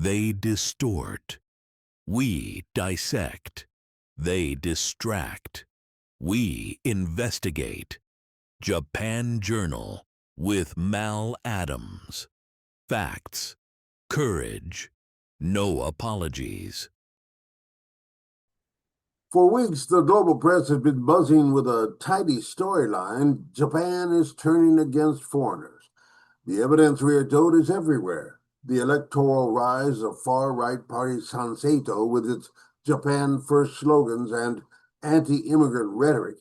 They distort. We dissect. They distract. We investigate. Japan Journal with Mal Adams. Facts. Courage. No apologies. For weeks, the global press has been buzzing with a tidy storyline. Japan is turning against foreigners. The evidence, we are told, is everywhere. The electoral rise of far-right party Sanseito with its Japan First slogans and anti-immigrant rhetoric.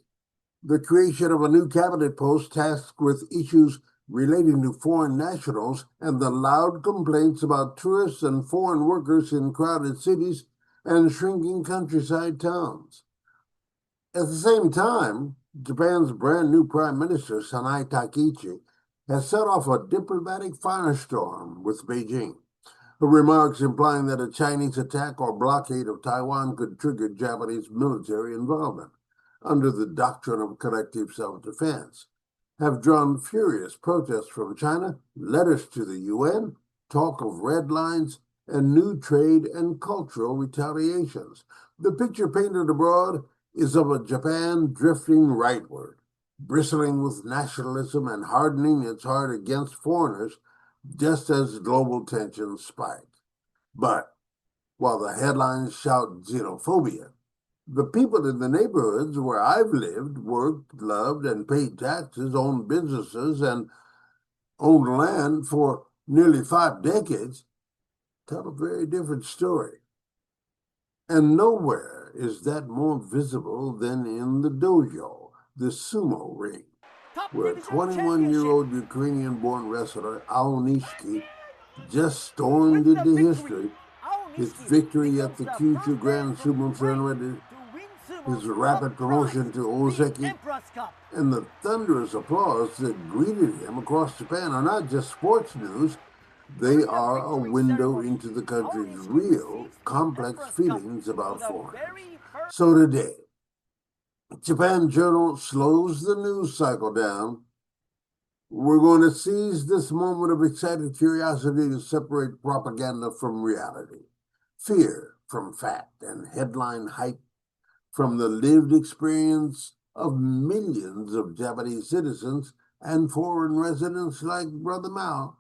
The creation of a new cabinet post tasked with issues relating to foreign nationals and the loud complaints about tourists and foreign workers in crowded cities and shrinking countryside towns. At the same time, Japan's brand new Prime Minister, Sanai Takaichi, has set off a diplomatic firestorm with Beijing. Her remarks implying that a Chinese attack or blockade of Taiwan could trigger Japanese military involvement under the doctrine of collective self-defense have drawn furious protests from China, letters to the UN, talk of red lines, and new trade and cultural retaliations. The picture painted abroad is of a Japan drifting rightward, bristling with nationalism and hardening its heart against foreigners just as global tensions spike. But while the headlines shout xenophobia, the people in the neighborhoods where I've lived, worked, loved, and paid taxes, owned businesses, and owned land for nearly 5 decades tell a very different story. And nowhere is that more visible than in the dojo, the sumo ring, where a 21-year-old Ukrainian-born wrestler, Aonishki, just stormed into history. His victory at the Kyushu Grand Sumo Tournament, his rapid promotion to Ozeki, and the thunderous applause that greeted him across Japan are not just sports news. They are a window into the country's real, complex feelings about foreigners. So today, Japan Journal slows the news cycle down. We're going to seize this moment of excited curiosity to separate propaganda from reality, fear from fact, and headline hype from the lived experience of millions of Japanese citizens and foreign residents like Brother Mao,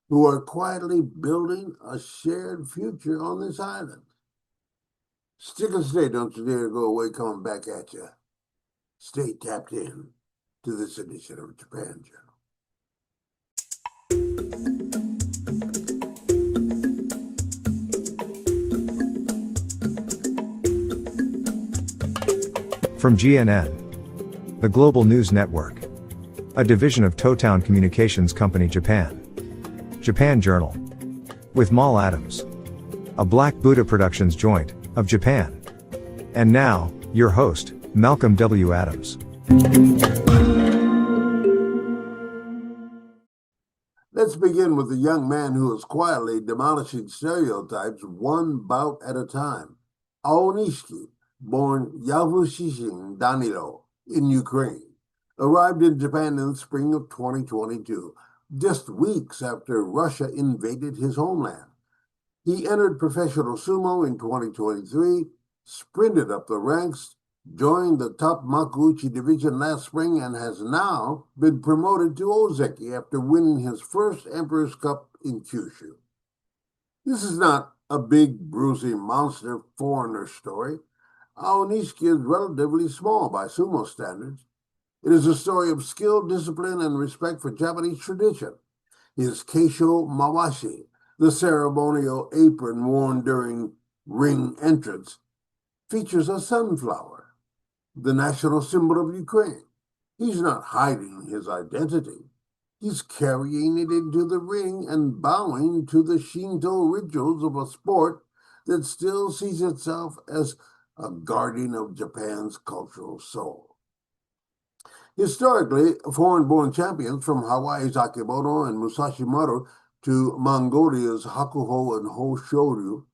who are quietly building a shared future on this island. Stick and stay, don't you dare go away, coming back at you. Stay tapped in to this edition of Japan Journal. From GNN, the Global News Network, a division of Totown Communications Company Japan. Japan Journal. With Mal Adams. A Black Buddha Productions joint, of Japan. And now, your host, Malcolm W. Adams. Let's begin with a young man who is quietly demolishing stereotypes one bout at a time. Aonishki, born Yavushishin Danilo in Ukraine, arrived in Japan in the spring of 2022, just weeks after Russia invaded his homeland. He entered professional sumo in 2023, sprinted up the ranks, joined the top Makuuchi division last spring, and has now been promoted to Ozeki after winning his first Emperor's Cup in Kyushu. This is not a big, bruising monster foreigner story. Aonishki is relatively small by sumo standards. It is a story of skill, discipline, and respect for Japanese tradition. His keisho mawashi, the ceremonial apron worn during ring entrance, features a sunflower, the national symbol of Ukraine. He's not hiding his identity. He's carrying it into the ring and bowing to the Shinto rituals of a sport that still sees itself as a guardian of Japan's cultural soul. Historically, foreign-born champions from Hawaii's Akimoto and Musashimaru to Mongolia's Hakuho and Hoshoryu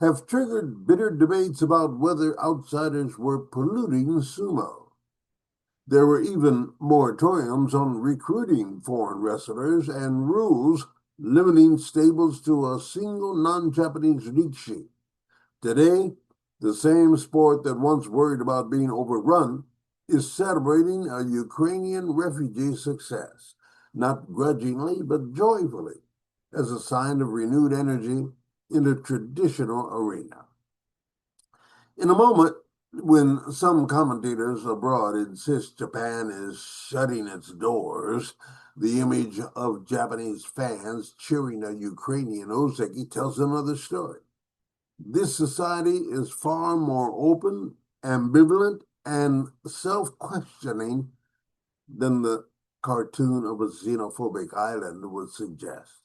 have triggered bitter debates about whether outsiders were polluting sumo. There were even moratoriums on recruiting foreign wrestlers and rules limiting stables to a single non-Japanese rikishi. Today, the same sport that once worried about being overrun is celebrating a Ukrainian refugee success, not grudgingly but joyfully, as a sign of renewed energy in the traditional arena. In a moment, when some commentators abroad insist Japan is shutting its doors, the image of Japanese fans cheering a Ukrainian oseki tells another story. This society is far more open, ambivalent, and self-questioning than the cartoon of a xenophobic island would suggest.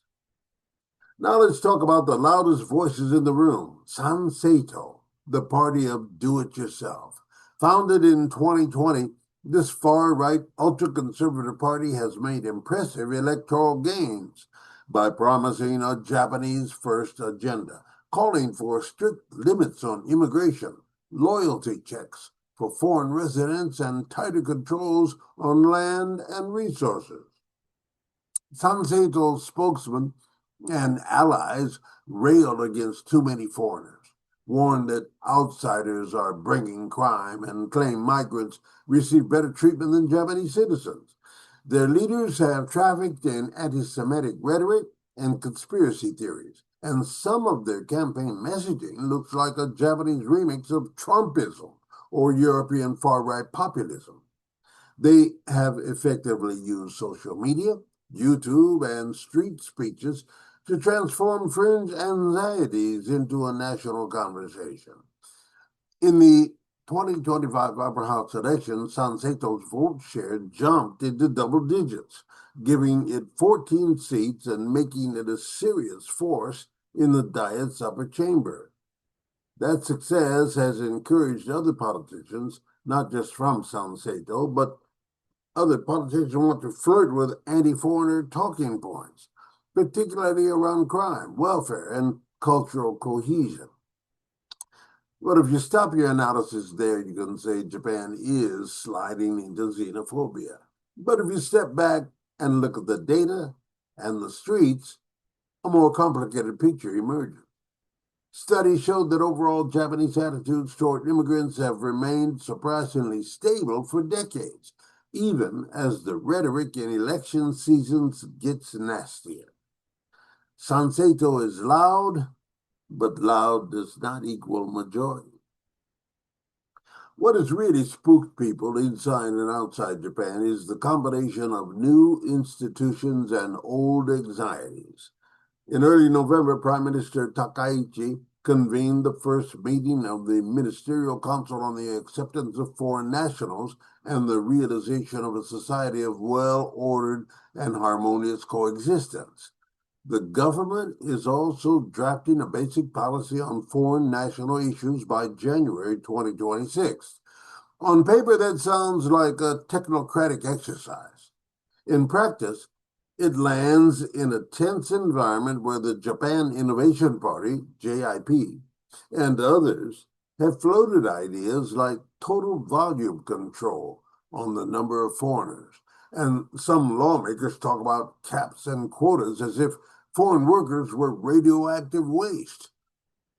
Now let's talk about the loudest voices in the room, Sanseito, the party of do-it-yourself. Founded in 2020, this far-right ultra-conservative party has made impressive electoral gains by promising a Japanese-first agenda, calling for strict limits on immigration, loyalty checks for foreign residents, and tighter controls on land and resources. Sanseito's spokesman and allies railed against too many foreigners, warned that outsiders are bringing crime, and claim migrants receive better treatment than Japanese citizens. Their leaders have trafficked in anti-Semitic rhetoric and conspiracy theories, and some of their campaign messaging looks like a Japanese remix of Trumpism or European far-right populism. They have effectively used social media, YouTube, and street speeches to transform fringe anxieties into a national conversation. In the 2025 upper house election, Sanseito's vote share jumped into double digits, giving it 14 seats and making it a serious force in the Diet's upper chamber. That success has encouraged other politicians, not just from Sanseito, but other politicians want to flirt with anti-foreigner talking points, particularly around crime, welfare, and cultural cohesion. But if you stop your analysis there, you can say Japan is sliding into xenophobia. But if you step back and look at the data and the streets, a more complicated picture emerges. Studies showed that overall Japanese attitudes toward immigrants have remained surprisingly stable for decades, even as the rhetoric in election seasons gets nastier. Sanseito is loud, but loud does not equal majority. What has really spooked people inside and outside Japan is the combination of new institutions and old anxieties. In early November, Prime Minister Takaichi convened the first meeting of the Ministerial Council on the Acceptance of Foreign Nationals and the Realization of a Society of Well-Ordered and Harmonious Coexistence. The government is also drafting a basic policy on foreign national issues by January 2026. On paper, that sounds like a technocratic exercise. In practice, it lands in a tense environment where the Japan Innovation Party, JIP, and others have floated ideas like total volume control on the number of foreigners. And some lawmakers talk about caps and quotas as if foreign workers were radioactive waste.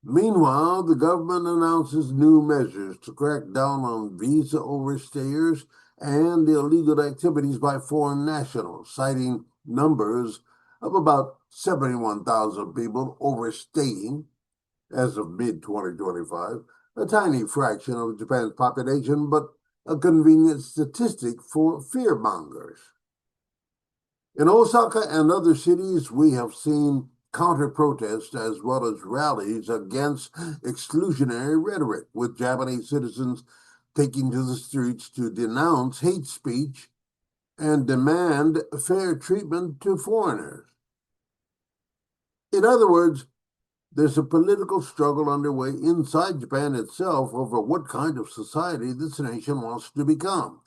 Meanwhile, the government announces new measures to crack down on visa overstayers and illegal activities by foreign nationals, citing numbers of about 71,000 people overstaying as of mid-2025, a tiny fraction of Japan's population, but a convenient statistic for fearmongers. In Osaka and other cities, we have seen counter-protests as well as rallies against exclusionary rhetoric, with Japanese citizens taking to the streets to denounce hate speech and demand fair treatment to foreigners. In other words, there's a political struggle underway inside Japan itself over what kind of society this nation wants to become.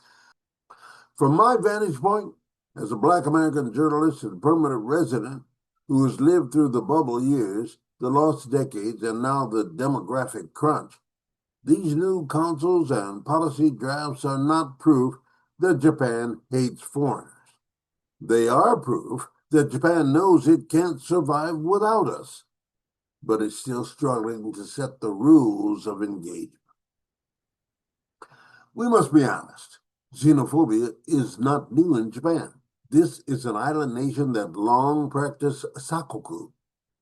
From my vantage point, as a Black American journalist and permanent resident who has lived through the bubble years, the lost decades, and now the demographic crunch, these new councils and policy drafts are not proof that Japan hates foreigners. They are proof that Japan knows it can't survive without us, but is still struggling to set the rules of engagement. We must be honest. Xenophobia is not new in Japan. This is an island nation that long practiced sakoku,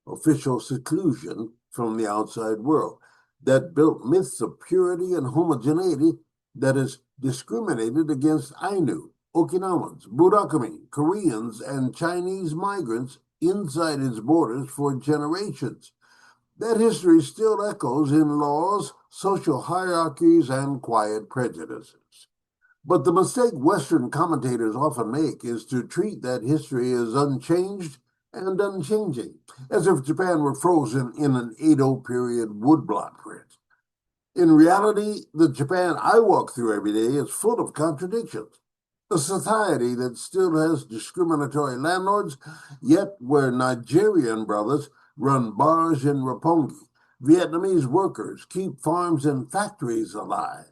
official seclusion from the outside world, that built myths of purity and homogeneity, that has discriminated against Ainu, Okinawans, Murakami, Koreans, and Chinese migrants inside its borders for generations. That history still echoes in laws, social hierarchies, and quiet prejudices. But the mistake Western commentators often make is to treat that history as unchanged and unchanging, as if Japan were frozen in an Edo period woodblock print. In reality, the Japan I walk through every day is full of contradictions. A society that still has discriminatory landlords, yet where Nigerian brothers run bars in Roppongi, Vietnamese workers keep farms and factories alive,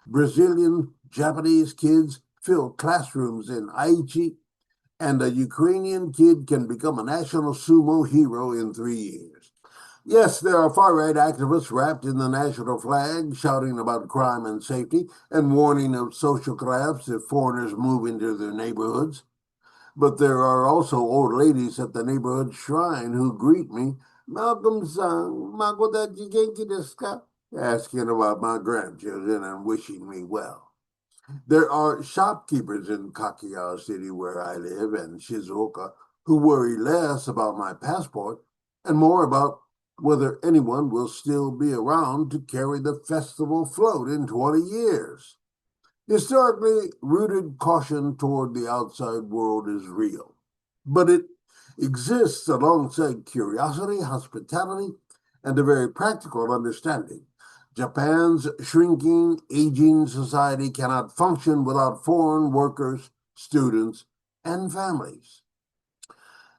Brazilian, Japanese kids fill classrooms in Aichi, and a Ukrainian kid can become a national sumo hero in 3 years. Yes, there are far-right activists wrapped in the national flag, shouting about crime and safety, and warning of social collapse if foreigners move into their neighborhoods. But there are also old ladies at the neighborhood shrine who greet me, Malcolm-san, makodachi genki desu ka? Asking about my grandchildren and wishing me well. There are shopkeepers in Kakiya City, where I live, and Shizuoka, who worry less about my passport and more about whether anyone will still be around to carry the festival float in 20 years. Historically rooted caution toward the outside world is real, but it exists alongside curiosity, hospitality, and a very practical understanding. Japan's shrinking, aging society cannot function without foreign workers, students, and families.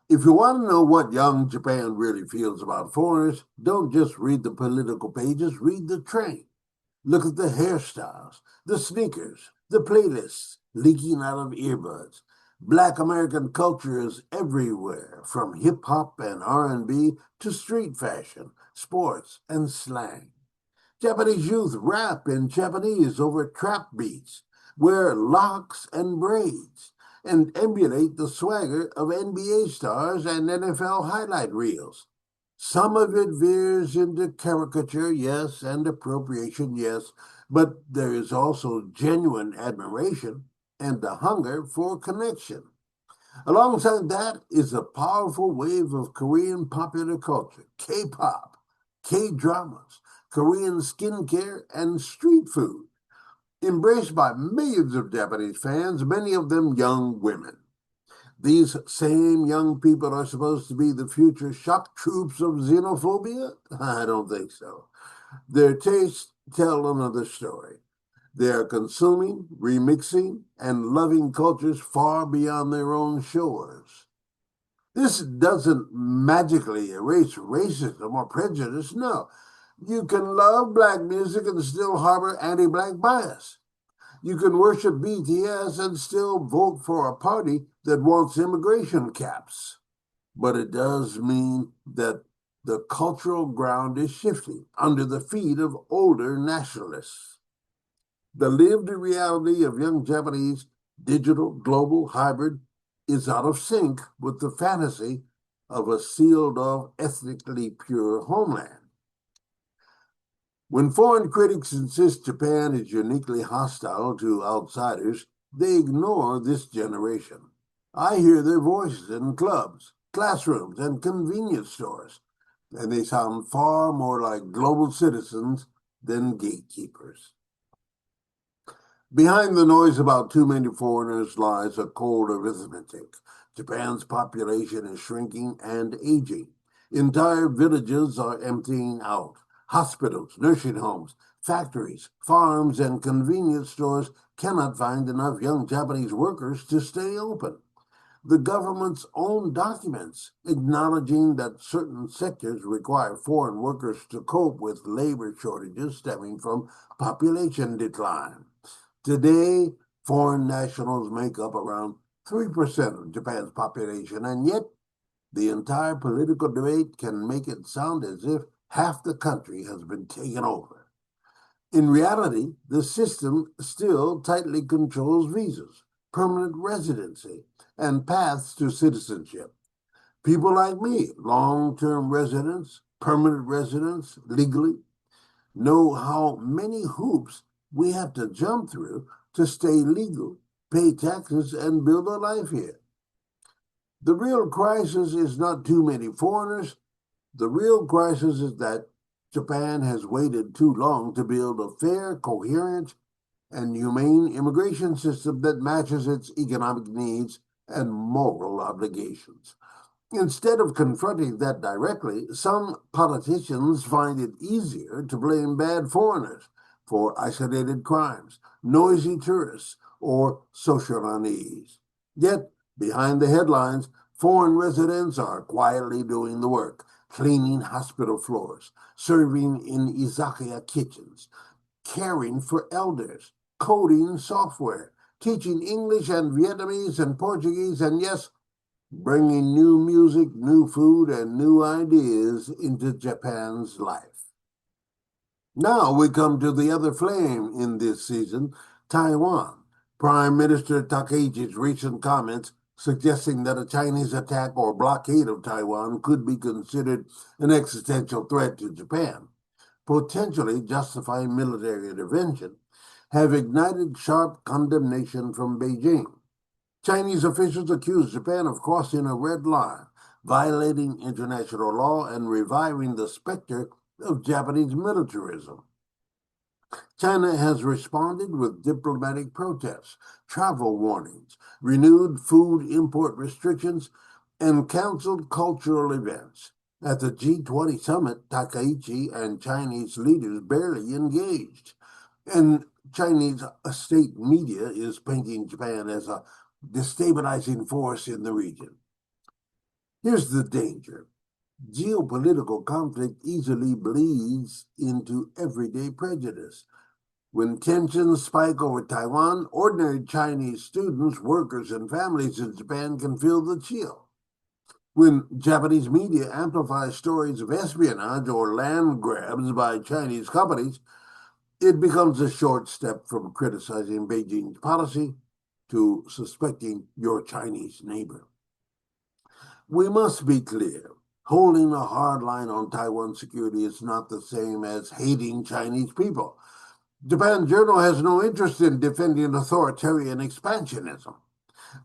If you want to know what young Japan really feels about foreigners, don't just read the political pages, read the train. Look at the hairstyles, the sneakers, the playlists leaking out of earbuds. Black American culture is everywhere, from hip-hop and R&B to street fashion, sports, and slang. Japanese youth rap in Japanese over trap beats, wear locks and braids, and emulate the swagger of NBA stars and NFL highlight reels. Some of it veers into caricature, yes, and appropriation, yes, but there is also genuine admiration and a hunger for connection. Alongside that is a powerful wave of Korean popular culture, K-pop, K-dramas, Korean skincare, and street food, embraced by millions of Japanese fans, many of them young women. These same young people are supposed to be the future shock troops of xenophobia? I don't think so. Their tastes tell another story. They are consuming, remixing, and loving cultures far beyond their own shores. This doesn't magically erase racism or prejudice, no. You can love black music and still harbor anti-black bias. You can worship BTS and still vote for a party that wants immigration caps. But it does mean that the cultural ground is shifting under the feet of older nationalists. The lived reality of young Japanese, digital, global, hybrid, is out of sync with the fantasy of a sealed-off, ethnically pure homeland. When foreign critics insist Japan is uniquely hostile to outsiders, they ignore this generation. I hear their voices in clubs, classrooms, and convenience stores, and they sound far more like global citizens than gatekeepers. Behind the noise about too many foreigners lies a cold arithmetic. Japan's population is shrinking and aging. Entire villages are emptying out. Hospitals, nursing homes, factories, farms, and convenience stores cannot find enough young Japanese workers to stay open. The government's own documents acknowledging that certain sectors require foreign workers to cope with labor shortages stemming from population decline. Today, foreign nationals make up around 3% of Japan's population, and yet the entire political debate can make it sound as if half the country has been taken over. In reality, the system still tightly controls visas, permanent residency, and paths to citizenship. People like me, long-term residents, permanent residents, legally, know how many hoops we have to jump through to stay legal, pay taxes, and build a life here. The real crisis is not too many foreigners. The real crisis is that Japan has waited too long to build a fair, coherent, and humane immigration system that matches its economic needs and moral obligations. Instead of confronting that directly, some politicians find it easier to blame bad foreigners for isolated crimes, noisy tourists, or social unease. Yet, behind the headlines, foreign residents are quietly doing the work, cleaning hospital floors, serving in izakaya kitchens, caring for elders, coding software, teaching English and Vietnamese and Portuguese, and yes, bringing new music, new food, and new ideas into Japan's life. Now we come to the other flame in this season, Taiwan. Prime Minister Takaichi's recent comments suggesting that a Chinese attack or blockade of Taiwan could be considered an existential threat to Japan, potentially justifying military intervention, have ignited sharp condemnation from Beijing. Chinese officials accuse Japan of crossing a red line, violating international law, and reviving the specter of Japanese militarism. China has responded with diplomatic protests, travel warnings, renewed food import restrictions, and canceled cultural events. At the G20 summit, Takaichi and Chinese leaders barely engaged. And Chinese state media is painting Japan as a destabilizing force in the region. Here's the danger. Geopolitical conflict easily bleeds into everyday prejudice. When tensions spike over Taiwan, ordinary Chinese students, workers, and families in Japan can feel the chill. When Japanese media amplifies stories of espionage or land grabs by Chinese companies, it becomes a short step from criticizing Beijing's policy to suspecting your Chinese neighbor. We must be clear. Holding a hard line on Taiwan security is not the same as hating Chinese people. Japan Journal has no interest in defending authoritarian expansionism.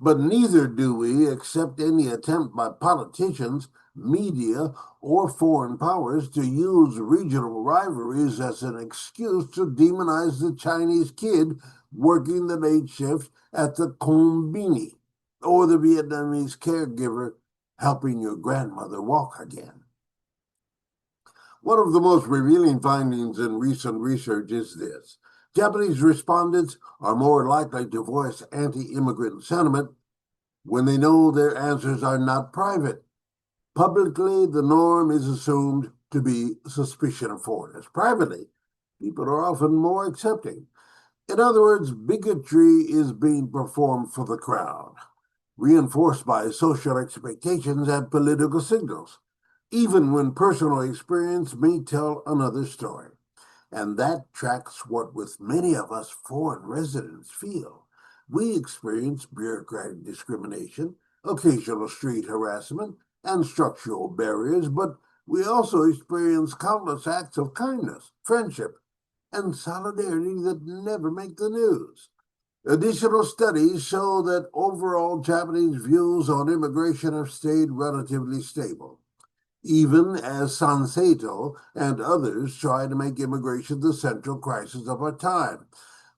But neither do we accept any attempt by politicians, media, or foreign powers to use regional rivalries as an excuse to demonize the Chinese kid working the late shift at the konbini, or the Vietnamese caregiver helping your grandmother walk again. One of the most revealing findings in recent research is this. Japanese respondents are more likely to voice anti-immigrant sentiment when they know their answers are not private. Publicly, the norm is assumed to be suspicion of foreigners. Privately, people are often more accepting. In other words, bigotry is being performed for the crowd, reinforced by social expectations and political signals, even when personal experience may tell another story. And that tracks what with many of us foreign residents feel. We experience bureaucratic discrimination, occasional street harassment, and structural barriers, but we also experience countless acts of kindness, friendship, and solidarity that never make the news. Additional studies show that overall Japanese views on immigration have stayed relatively stable, even as Sanseito and others try to make immigration the central crisis of our time.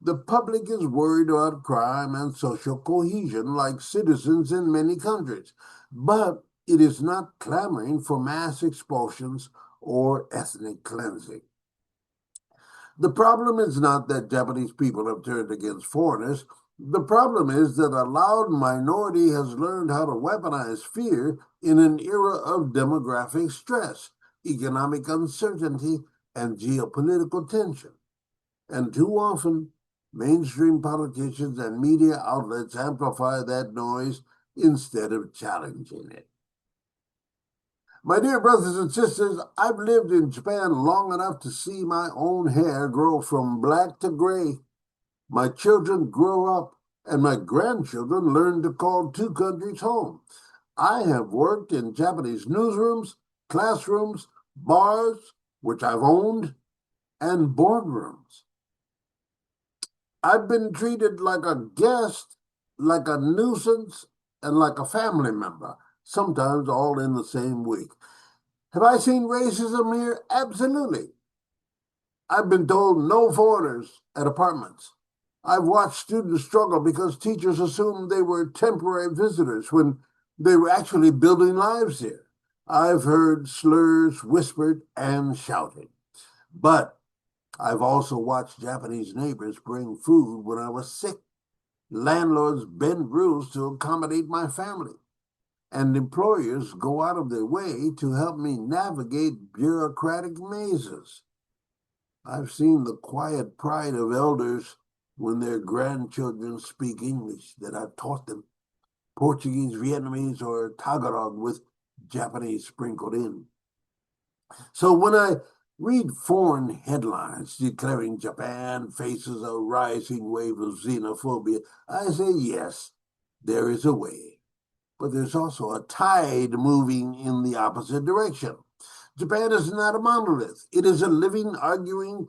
The public is worried about crime and social cohesion like citizens in many countries, but it is not clamoring for mass expulsions or ethnic cleansing. The problem is not that Japanese people have turned against foreigners. The problem is that a loud minority has learned how to weaponize fear in an era of demographic stress, economic uncertainty, and geopolitical tension. And too often, Mainstream politicians and media outlets amplify that noise instead of challenging it. My dear brothers and sisters, I've lived in Japan long enough to see my own hair grow from black to gray. My children grow up, and my grandchildren learn to call two countries home. I have worked in Japanese newsrooms, classrooms, bars, which I've owned, and boardrooms. I've been treated like a guest, like a nuisance, and like a family member, sometimes all in the same week. Have I seen racism here? Absolutely. I've been told no foreigners at apartments. I've watched students struggle because teachers assumed they were temporary visitors when they were actually building lives here. I've heard slurs whispered and shouted. But I've also watched Japanese neighbors bring food when I was sick. Landlords bend rules to accommodate my family. And employers go out of their way to help me navigate bureaucratic mazes. I've seen the quiet pride of elders when their grandchildren speak English that I've taught them, Portuguese, Vietnamese, or Tagalog with Japanese sprinkled in. So when I read foreign headlines declaring Japan faces a rising wave of xenophobia, I say yes, there is a wave. But there's also a tide moving in the opposite direction. Japan is not a monolith. It is a living, arguing,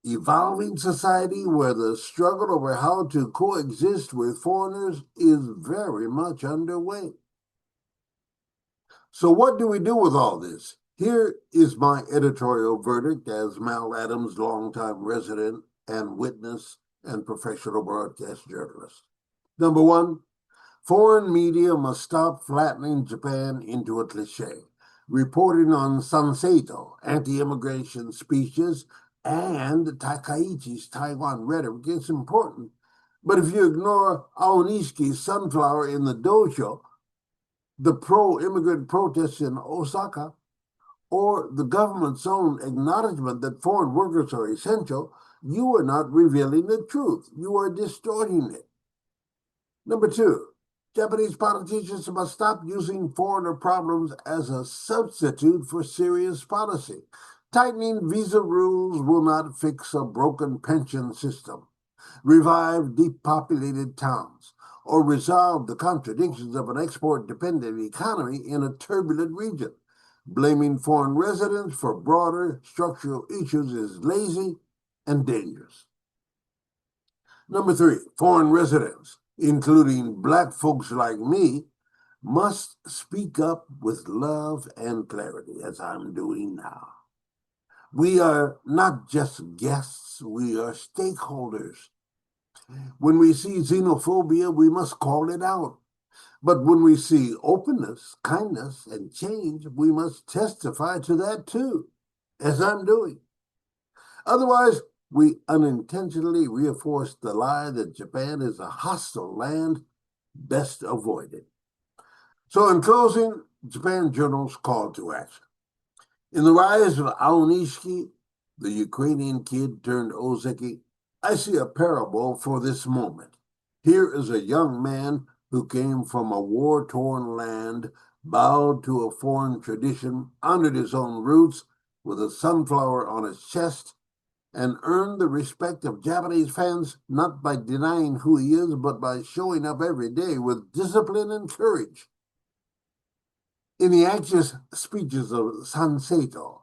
evolving society where the struggle over how to coexist with foreigners is very much underway. So what do we do with all this? Here is my editorial verdict as Mal Adams, longtime resident and witness and professional broadcast journalist. Number one, foreign media must stop flattening Japan into a cliche. Reporting on Sanseito, anti-immigration speeches, and Takaichi's Taiwan rhetoric is important. But if you ignore Aonishi's sunflower in the dojo, the pro-immigrant protests in Osaka, or the government's own acknowledgement that foreign workers are essential, you are not revealing the truth. You are distorting it. Number two, Japanese politicians must stop using foreigner problems as a substitute for serious policy. Tightening visa rules will not fix a broken pension system, revive depopulated towns, or resolve the contradictions of an export-dependent economy in a turbulent region. Blaming foreign residents for broader structural issues is lazy and dangerous. Number three, foreign residents, including Black folks like me, must speak up with love and clarity, as I'm doing now. We are not just guests, we are stakeholders. When we see xenophobia, we must call it out. But when we see openness, kindness, and change, we must testify to that too, as I'm doing. Otherwise, we unintentionally reinforce the lie that Japan is a hostile land, best avoided. So in closing, Japan Journal's call to action. In the rise of Aonishi, the Ukrainian kid turned Ozeki, I see a parable for this moment. Here is a young man who came from a war-torn land, bowed to a foreign tradition, honored his own roots with a sunflower on his chest, and earned the respect of Japanese fans not by denying who he is, but by showing up every day with discipline and courage. In the anxious speeches of Sanseito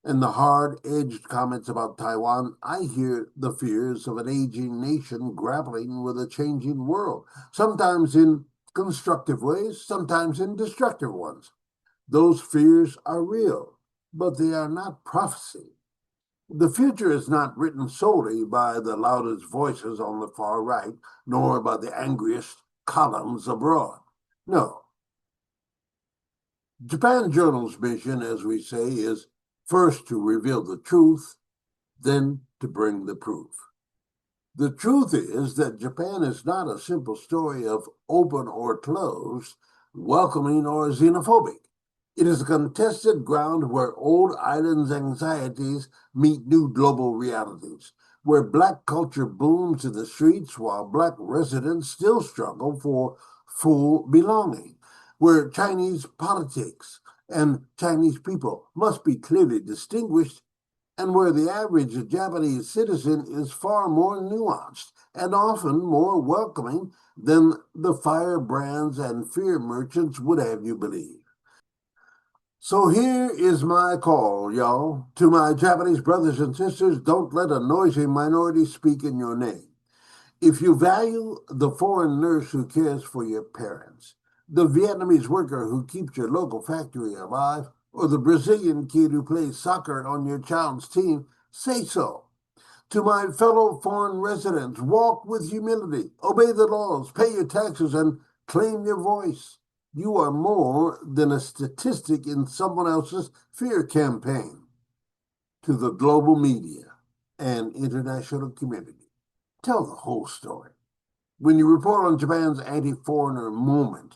and the hard-edged comments about Taiwan, I hear the fears of an aging nation grappling with a changing world, sometimes in constructive ways, sometimes in destructive ones. Those fears are real, but they are not prophecy. The future is not written solely by the loudest voices on the far right, nor by the angriest columns abroad. No. Japan Journal's mission, as we say, is first to reveal the truth, then to bring the proof. The truth is that Japan is not a simple story of open or closed, welcoming or xenophobic. It is a contested ground where old islands' anxieties meet new global realities, where black culture booms in the streets while black residents still struggle for full belonging, where Chinese politics and Chinese people must be clearly distinguished, and where the average Japanese citizen is far more nuanced and often more welcoming than the firebrands and fear merchants would have you believe. So here is my call, y'all. To my Japanese brothers and sisters, don't let a noisy minority speak in your name. If you value the foreign nurse who cares for your parents, the Vietnamese worker who keeps your local factory alive, or the Brazilian kid who plays soccer on your child's team, say so. To my fellow foreign residents, walk with humility, obey the laws, pay your taxes, and claim your voice. You are more than a statistic in someone else's fear campaign. To the global media and international community, tell the whole story. When you report on Japan's anti-foreigner movement,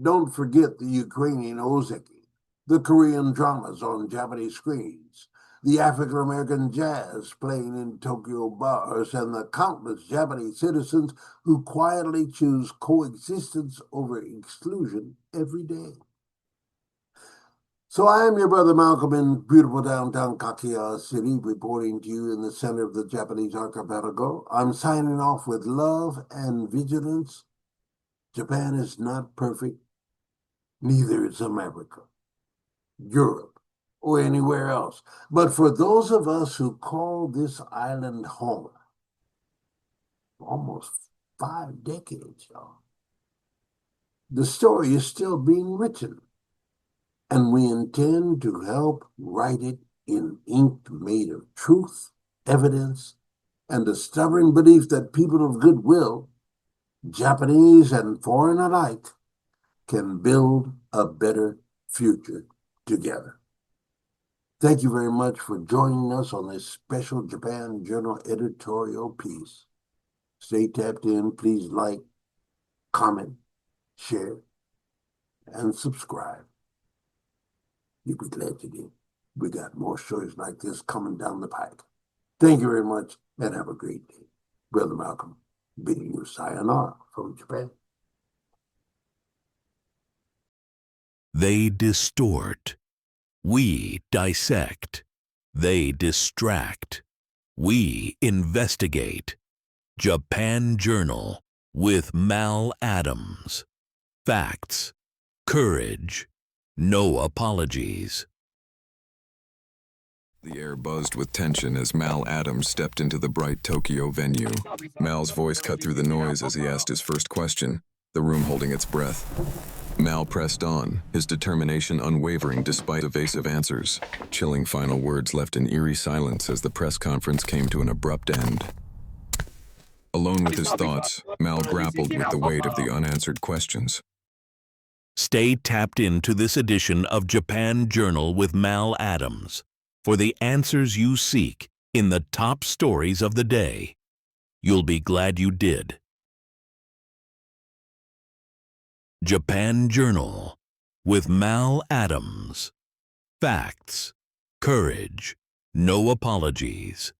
don't forget the Ukrainian ozeki, the Korean dramas on Japanese screens, the African-American jazz playing in Tokyo bars, and the countless Japanese citizens who quietly choose coexistence over exclusion every day. So I am your brother Malcolm in beautiful downtown Kakia City, reporting to you in the center of the Japanese archipelago. I'm signing off with love and vigilance. Japan is not perfect, neither is America, Europe, or anywhere else. But for those of us who call this island home, almost 5 decades, y'all, the story is still being written, and we intend to help write it in ink made of truth, evidence, and the stubborn belief that people of goodwill, Japanese and foreign alike, can build a better future together. Thank you very much for joining us on this special Japan Journal editorial piece. Stay tapped in. Please like, comment, share, and subscribe. You'd be glad you did. We got more stories like this coming down the pike. Thank you very much, and have a great day. Brother Malcolm, bidding you sayonara from Japan. They distort. We dissect. They distract. We investigate. Japan Journal with Mal Adams. Facts. Courage. No apologies. The air buzzed with tension as Mal Adams stepped into the bright Tokyo venue. Mal's voice cut through the noise as he asked his first question, the room holding its breath. Mal pressed on, his determination unwavering despite evasive answers. Chilling final words left an eerie silence as the press conference came to an abrupt end. Alone with his thoughts, Mal grappled with the weight of the unanswered questions. Stay tapped into this edition of Japan Journal with Mal Adams for the answers you seek in the top stories of the day. You'll be glad you did. Japan Journal with Mal Adams. Facts. Courage. No apologies.